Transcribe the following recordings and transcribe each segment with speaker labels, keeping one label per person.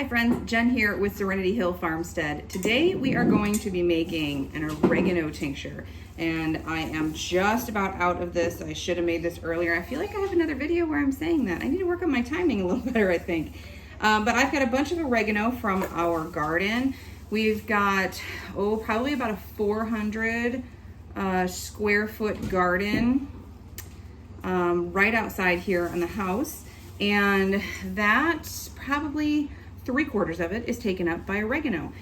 Speaker 1: Hi friends, Jen here with Serenity Hill Farmstead. Today we are going to be making an oregano tincture, and I am just about out of this. I should have made this earlier. I feel like I have another video where I'm saying that. I need to work on my timing a little better, I think. But I've got a bunch of oregano from our garden. We've got, probably about a 400 square foot garden right outside here in the house. And that's probably 3/4 of it is taken up by oregano.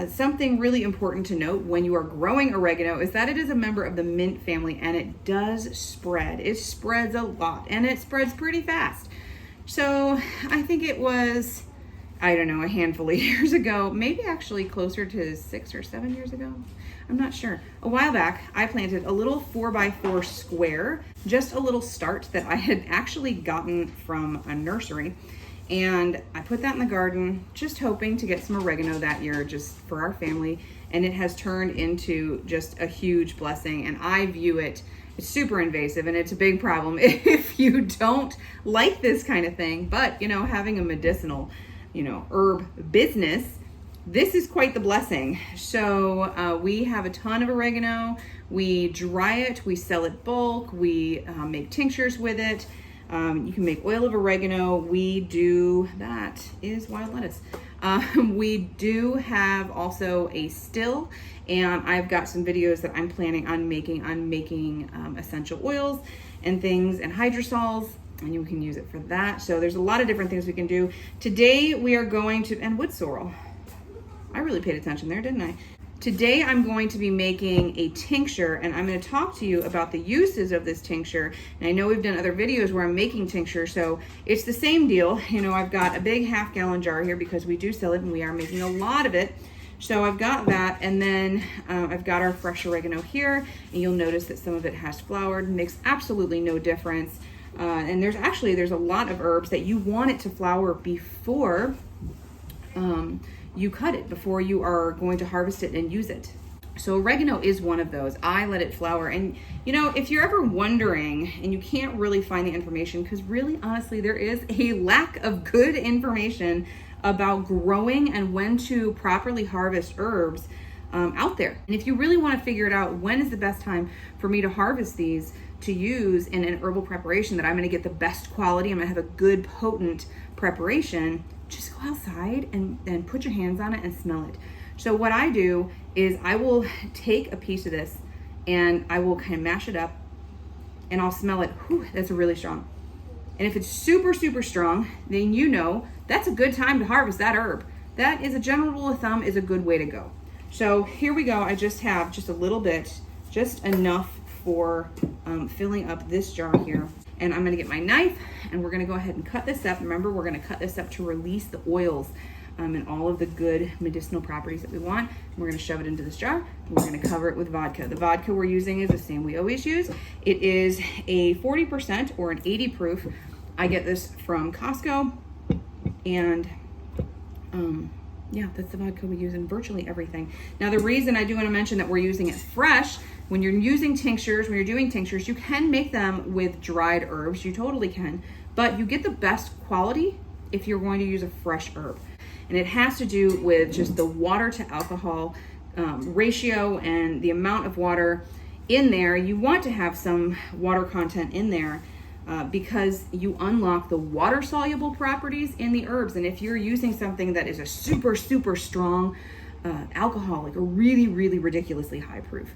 Speaker 1: Something really important to note when you are growing oregano is that it is a member of the mint family, and it does spread. It spreads a lot, and it spreads pretty fast. So I think it was, I don't know, a handful of years ago, maybe actually closer to 6 or 7 years ago. I'm not sure. A while back, I planted a little 4x4 square, just a little start that I had actually gotten from a nursery. And I put that in the garden, just hoping to get some oregano that year, just for our family. And it has turned into just a huge blessing. And I view it, it's super invasive and it's a big problem if you don't like this kind of thing. But, you know, having a medicinal, herb business, this is quite the blessing. So we have a ton of oregano. We dry it, we sell it bulk, we make tinctures with it. You can make oil of oregano. We do, that is wild lettuce. We do have also a still, and I've got some videos that I'm planning on making essential oils and things and hydrosols, and you can use it for that. So there's a lot of different things we can do. Today we are going to, and wood sorrel. I really paid attention there, didn't I? Today I'm going to be making a tincture, and I'm going to talk to you about the uses of this tincture. And I know we've done other videos where I'm making tincture, so it's the same deal. I've got a big 1/2 gallon jar here because we do sell it and we are making a lot of it. So I've got that, and then I've got our fresh oregano here, and you'll notice that some of it has flowered. Makes absolutely no difference. And there's a lot of herbs that you want it to flower before you cut it, before you are going to harvest it and use it. So oregano is one of those. I let it flower. And if you're ever wondering and you can't really find the information, because really honestly there is a lack of good information about growing and when to properly harvest herbs out there. And if you really want to figure it out, when is the best time for me to harvest these to use in an herbal preparation that I'm going to get the best quality, I'm going to have a good potent preparation, just go outside and put your hands on it and smell it. So what I do is I will take a piece of this and I will kind of mash it up and I'll smell it. Whew, that's really strong. And if it's super, super strong, then that's a good time to harvest that herb. That is a general rule of thumb, is a good way to go. So here we go. I just have just a little bit, just enough for filling up this jar here. And I'm gonna get my knife and we're gonna go ahead and cut this up. Remember, we're gonna cut this up to release the oils and all of the good medicinal properties that we want. And we're gonna shove it into this jar and we're gonna cover it with vodka. The vodka we're using is the same we always use. It is a 40% or an 80 proof. I get this from Costco, and yeah, that's the vodka we use in virtually everything. Now, the reason I do want to mention that we're using it fresh, when you're doing tinctures, you can make them with dried herbs. You totally can, but you get the best quality if you're going to use a fresh herb. And it has to do with just the water to alcohol ratio and the amount of water in there. You want to have some water content in there because you unlock the water soluble properties in the herbs. And if you're using something that is a super, super strong alcohol, like a really, really ridiculously high proof,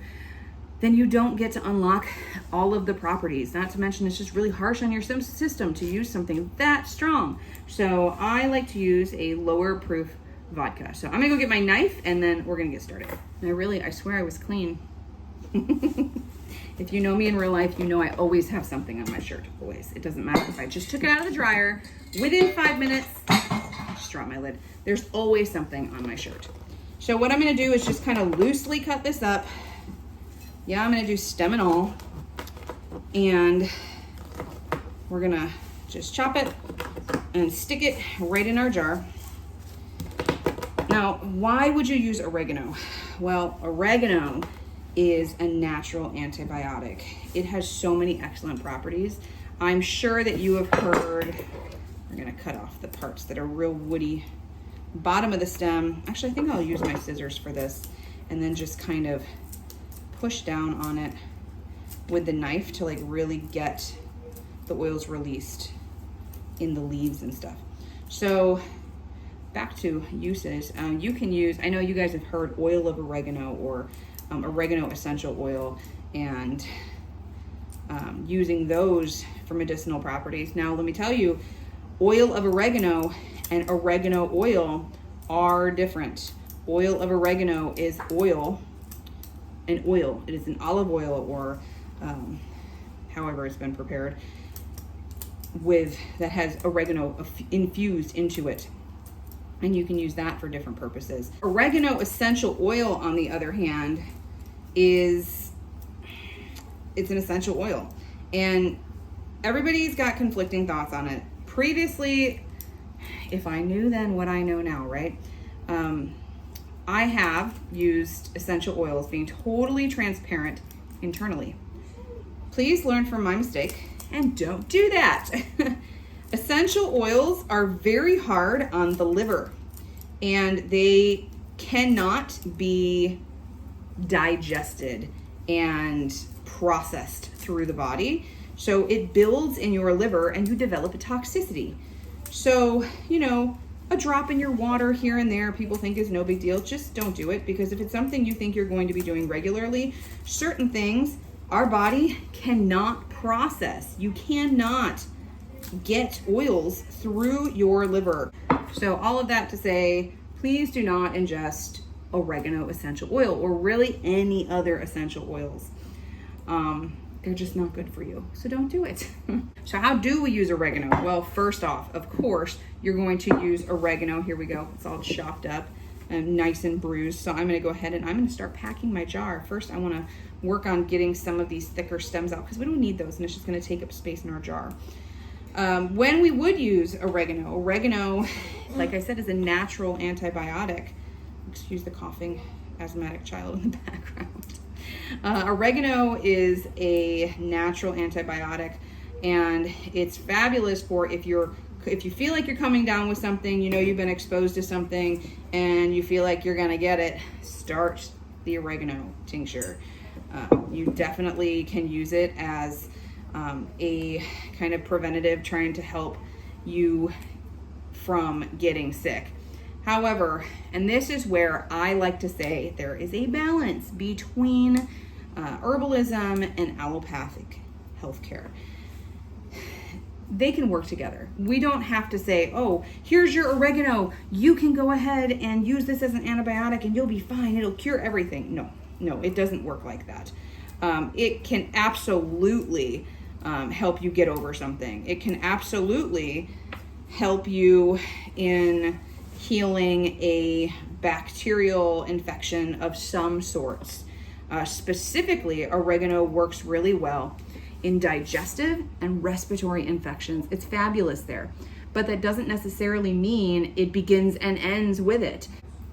Speaker 1: then you don't get to unlock all of the properties. Not to mention it's just really harsh on your system to use something that strong. So I like to use a lower proof vodka. So I'm gonna go get my knife and then we're gonna get started. And I swear I was clean. If you know me in real life, you know I always have something on my shirt, always. It doesn't matter if I just took it out of the dryer, within 5 minutes, just drop my lid. There's always something on my shirt. So what I'm gonna do is just kind of loosely cut this up. Yeah, I'm gonna do stem and all. And we're gonna just chop it and stick it right in our jar. Now, why would you use oregano? Well, oregano is a natural antibiotic. It has so many excellent properties. I'm sure that you have heard, we're gonna cut off the parts that are real woody bottom of the stem. Actually, I think I'll use my scissors for this, and then just kind of push down on it with the knife to like really get the oils released in the leaves and stuff. So back to uses, you can use, I know you guys have heard oil of oregano or oregano essential oil, and using those for medicinal properties. Now let me tell you, oil of oregano and oregano oil are different. Oil of oregano is oil, an oil. It is an olive oil or however it's been prepared with, that has oregano infused into it. And you can use that for different purposes. Oregano essential oil, on the other hand, it's an essential oil. And everybody's got conflicting thoughts on it. Previously, if I knew then what I know now, right? I have used essential oils, being totally transparent internally. Please learn from my mistake and don't do that. Essential oils are very hard on the liver, and they cannot be digested and processed through the body. So it builds in your liver and you develop a toxicity. So, you know, a drop in your water here and there, people think is no big deal. Just don't do it, because if it's something you think you're going to be doing regularly, certain things our body cannot process. You cannot get oils through your liver. So all of that to say, please do not ingest oregano essential oil or really any other essential oils. They're just not good for you, so don't do it. So how do we use oregano? Well, first off, of course, you're going to use oregano. Here we go. It's all chopped up and nice and bruised. So I'm gonna go ahead and I'm gonna start packing my jar. First, I wanna work on getting some of these thicker stems out because we don't need those and it's just gonna take up space in our jar. When we would use oregano, like I said, is a natural antibiotic. Excuse the coughing asthmatic child in the background. Oregano is a natural antibiotic, and it's fabulous for if you feel like you're coming down with something, you know you've been exposed to something, and you feel like you're gonna get it, start the oregano tincture. You definitely can use it as a kind of preventative, trying to help you from getting sick. However, and this is where I like to say there is a balance between herbalism and allopathic healthcare. They can work together. We don't have to say, oh, here's your oregano, you can go ahead and use this as an antibiotic and you'll be fine, it'll cure everything. No, it doesn't work like that. It can absolutely help you get over something. It can absolutely help you in healing a bacterial infection of some sorts. Specifically, oregano works really well in digestive and respiratory infections. It's fabulous there, but that doesn't necessarily mean it begins and ends with it.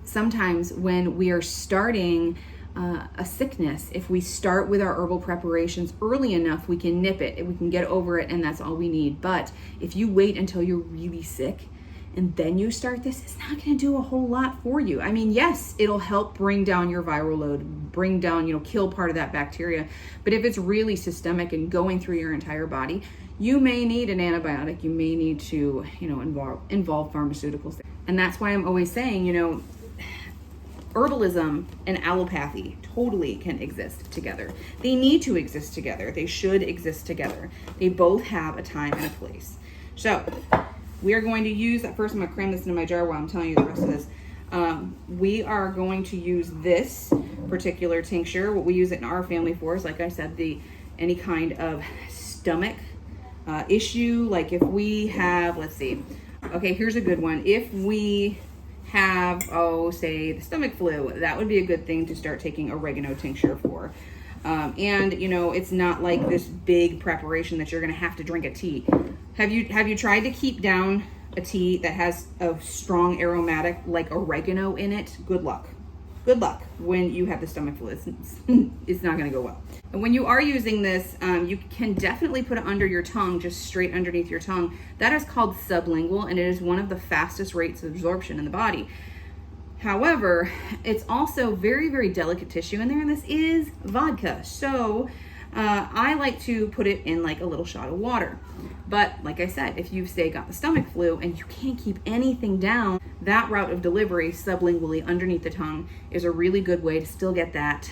Speaker 1: Sometimes when we are starting a sickness, if we start with our herbal preparations early enough, we can nip it, we can get over it, and that's all we need. But if you wait until you're really sick and then you start this, it's not going to do a whole lot for you. I mean, yes, it'll help bring down your viral load, bring down, kill part of that bacteria. But if it's really systemic and going through your entire body, you may need an antibiotic. You may need to, involve pharmaceuticals. And that's why I'm always saying, herbalism and allopathy totally can exist together. They need to exist together. They should exist together. They both have a time and a place. So we are going to use, first I'm going to cram this into my jar while I'm telling you the rest of this. We are going to use this particular tincture. What we use it in our family for is, like I said, any kind of stomach issue. Like if we have, let's see, okay, here's a good one. If we have, say the stomach flu, that would be a good thing to start taking oregano tincture for. And it's not like this big preparation that you're going to have to drink a tea. Have you tried to keep down a tea that has a strong aromatic like oregano in it? Good luck. good luck when you have the stomach flu. It's not going to go well. And when you are using this, you can definitely put it under your tongue, just straight underneath your tongue. That is called sublingual, and it is one of the fastest rates of absorption in the body. However, it's also very, very delicate tissue in there, and this is vodka. So I like to put it in like a little shot of water. But like I said, if you've say got the stomach flu and you can't keep anything down, that route of delivery sublingually underneath the tongue is a really good way to still get that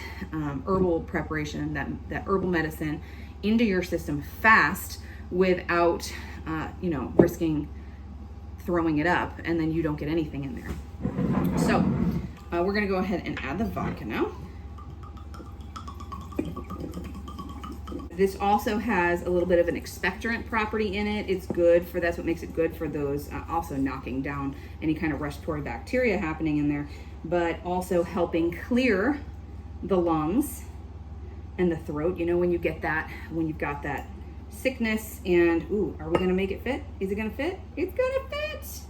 Speaker 1: herbal preparation, that herbal medicine into your system fast without, risking throwing it up and then you don't get anything in there. So we're gonna go ahead and add the vodka now. This also has a little bit of an expectorant property in it. It's good for, that's what makes it good for those, also knocking down any kind of respiratory bacteria happening in there, but also helping clear the lungs and the throat. You know, when you get that, when you've got that sickness and, ooh, are we gonna make it fit? Is it gonna fit? It's gonna fit.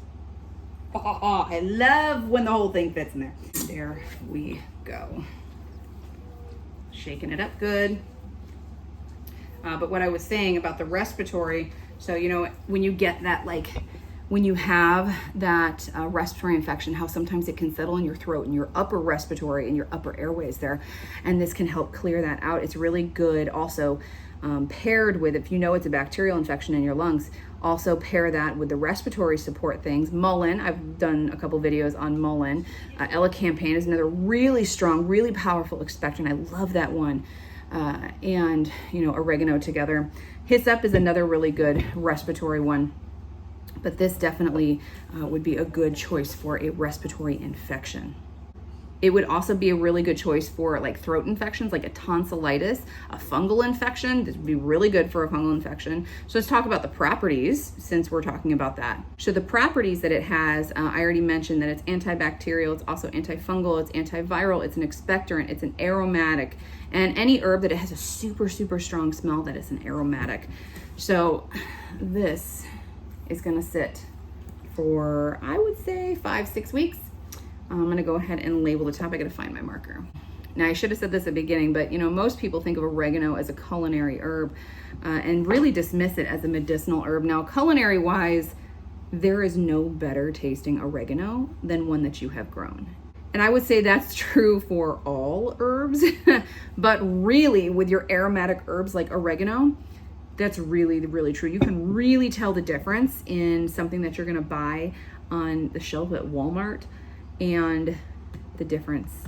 Speaker 1: Oh, I love when the whole thing fits in there. There we go. Shaking it up good. But what I was saying about the respiratory, so, you know, when you get that, like, when you have that respiratory infection, how sometimes it can settle in your throat and your upper respiratory and your upper airways there, and this can help clear that out. It's really good also paired with, if you know it's a bacterial infection in your lungs, also pair that with the respiratory support things. Mullein, I've done a couple videos on mullein. Elecampane is another really strong, really powerful expectorant. I love that one. And, you know, oregano together. Hyssop is another really good respiratory one, but this definitely would be a good choice for a respiratory infection. It would also be a really good choice for like throat infections, like a tonsillitis, a fungal infection. This would be really good for a fungal infection. So let's talk about the properties since we're talking about that. So the properties that it has, I already mentioned that it's antibacterial, it's also antifungal, it's antiviral, it's an expectorant, it's an aromatic, and any herb that it has a super, super strong smell that is an aromatic. So this is gonna sit for, I would say 5-6 weeks. I'm gonna go ahead and label the top. I gotta find my marker. Now I should have said this at the beginning, but you know, most people think of oregano as a culinary herb and really dismiss it as a medicinal herb. Now, culinary wise, there is no better tasting oregano than one that you have grown. And I would say that's true for all herbs, but really with your aromatic herbs like oregano, that's really, really true. You can really tell the difference in something that you're gonna buy on the shelf at Walmart and the difference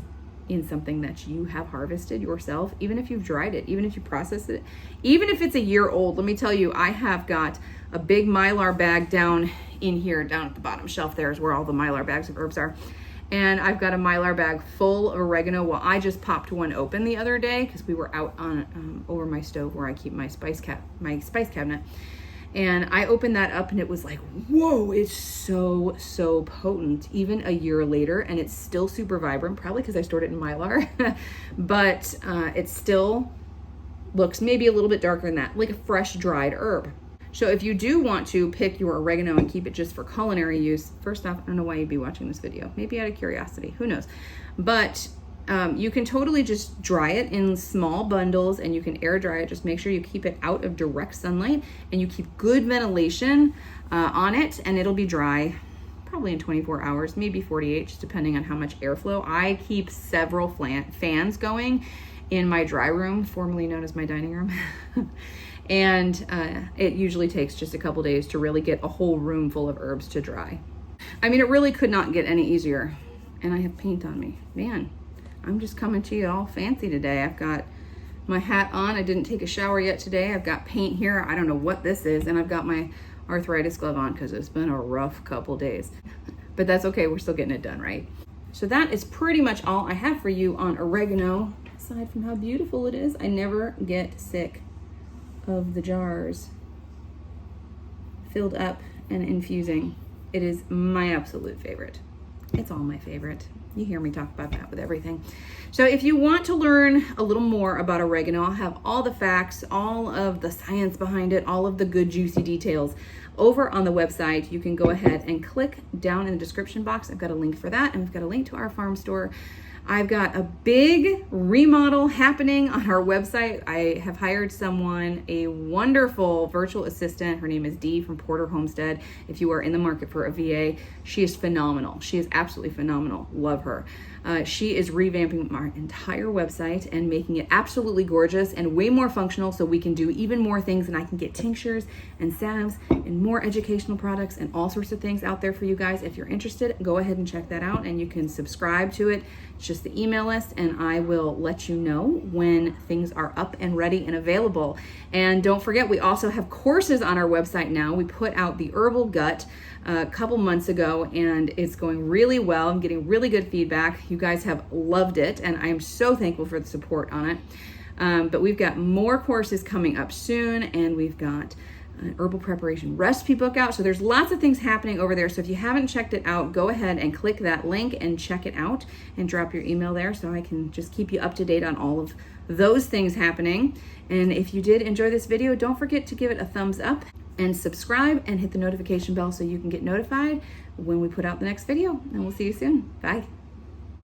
Speaker 1: in something that you have harvested yourself, even if you've dried it, even if you processed it, even if it's a year old. Let me tell you, I have got a big Mylar bag down in here, down at the bottom shelf. There is where all the Mylar bags of herbs are. And I've got a Mylar bag full of oregano. Well, I just popped one open the other day because we were out on over my stove where I keep my spice cabinet. And I opened that up and it was like, whoa, it's so, so potent, even a year later, and it's still super vibrant, probably because I stored it in Mylar, but it still looks maybe a little bit darker than that, like a fresh dried herb. So if you do want to pick your oregano and keep it just for culinary use, first off, I don't know why you'd be watching this video, maybe out of curiosity, who knows, but you can totally just dry it in small bundles and you can air dry it. Just make sure you keep it out of direct sunlight and you keep good ventilation on it, and it'll be dry probably in 24 hours, maybe 48, just depending on how much airflow. I keep several fans going in my dry room, formerly known as my dining room. And it usually takes just a couple days to really get a whole room full of herbs to dry. I mean, it really could not get any easier. And I have paint on me, man. I'm just coming to you all fancy today. I've got my hat on. I didn't take a shower yet today. I've got paint here. I don't know what this is. And I've got my arthritis glove on because it's been a rough couple days. But that's okay. We're still getting it done, right? So that is pretty much all I have for you on oregano. Aside from how beautiful it is, I never get sick of the jars filled up and infusing. It is my absolute favorite. It's all my favorite. You hear me talk about that with everything. So if you want to learn a little more about oregano, I'll have all the facts, all of the science behind it, all of the good juicy details over on the website. You can go ahead and click down in the description box. I've got a link for that, and we've got a link to our farm store. I've got a big remodel happening on our website. I have hired someone, a wonderful virtual assistant. Her name is Dee from Porter Homestead. If you are in the market for a VA, she is phenomenal. She is absolutely phenomenal. Love her. She is revamping our entire website and making it absolutely gorgeous and way more functional, so we can do even more things, and I can get tinctures and salves and more educational products and all sorts of things out there for you guys. If you're interested, go ahead and check that out, and you can subscribe to it. It's just the email list, and I will let you know when things are up and ready and available. And don't forget, we also have courses on our website now. We put out the herbal gut a couple months ago, and it's going really well. I'm getting really good feedback. You guys have loved it, and I am so thankful for the support on it. But we've got more courses coming up soon, and we've got an herbal preparation recipe book out. So there's lots of things happening over there. So if you haven't checked it out, go ahead and click that link and check it out and drop your email there so I can just keep you up to date on all of those things happening. And if you did enjoy this video, don't forget to give it a thumbs up and subscribe and hit the notification bell so you can get notified when we put out the next video. And we'll see you soon. Bye.